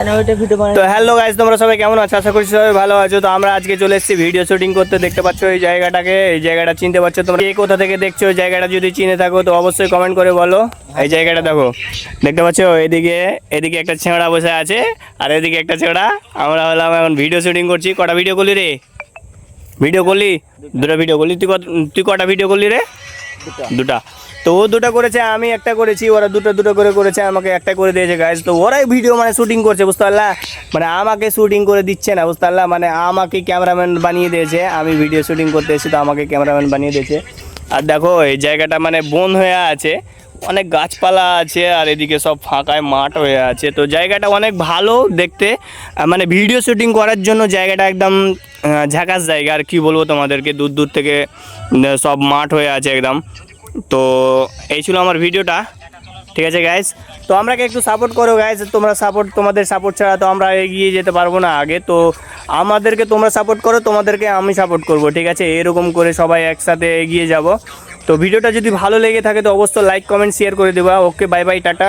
তো hello guys, তোমরা সবাই কেমন আছো? আশা করছি সবাই ভালো আছো। তো আমরা আজকে চলে এসেছি ভিডিও শুটিং করতে। দেখতে পাচ্ছ এই জায়গাটাকে, এই জায়গাটা চিনতে পারছো তোমরা? কে কোথা থেকে দেখছো এই জায়গাটা? যদি চিনে থাকো তো অবশ্যই কমেন্ট করে বলো। এই জায়গাটা দেখো, দেখতে পাচ্ছ? এদিকে এদিকে একটা ছেঁড়া বসে আছে আর এদিকে একটা ছেঁড়া। আমরা হলাম এখন ভিডিও শুটিং করছি। কটা ভিডিও করলি রে? ভিডিও করলি? দুটো ভিডিও করলি। তুই কটা ভিডিও করলি রে? দুটা। তো ও দুটো করেছে, আমি একটা করেছি, ওরা দুটো দুটো করে করেছে, আমাকে একটা করে দিয়েছে গাইজ। তো ওরাই ভিডিও মানে শুটিং করছে, বুঝতে পারলা? মানে আমাকে শুটিং করে দিচ্ছে না, বুঝতে পারলা? মানে আমাকে ক্যামেরাম্যান বানিয়ে দিয়েছে। আমি ভিডিও শুটিং করতে এসেছি তো আমাকে ক্যামেরাম্যান বানিয়ে দিয়েছে। আর দেখো এই জায়গাটা মানে বন হয়ে আছে, অনেক গাছপালা আছে আর এদিকে সব ফাঁকায় মাঠ হয়ে আছে। তো জায়গাটা অনেক ভালো দেখতে, মানে ভিডিও শুটিং করার জন্য জায়গাটা একদম ঝাকাস জায়গা। আর কি বলবো তোমাদেরকে, দূর দূর থেকে সব মাঠ হয়ে আছে একদম। তো এই ছিল আমার ভিডিওটা, ঠিক আছে গাইজ? তো আমরাকে একটু সাপোর্ট করো গাইজ। তোমাদের সাপোর্ট ছাড়া তো আমরা এগিয়ে যেতে পারবো না আগে। তো আমাদেরকে তোমরা সাপোর্ট করো, তোমাদেরকে আমি সাপোর্ট করব, ঠিক আছে? এরকম করে সবাই একসাথে এগিয়ে যাব। তো ভিডিওটা যদি ভালো লেগে থাকে তো অবশ্যই লাইক কমেন্ট শেয়ার করে দেবা। ওকে, বাই বাই, টাটা।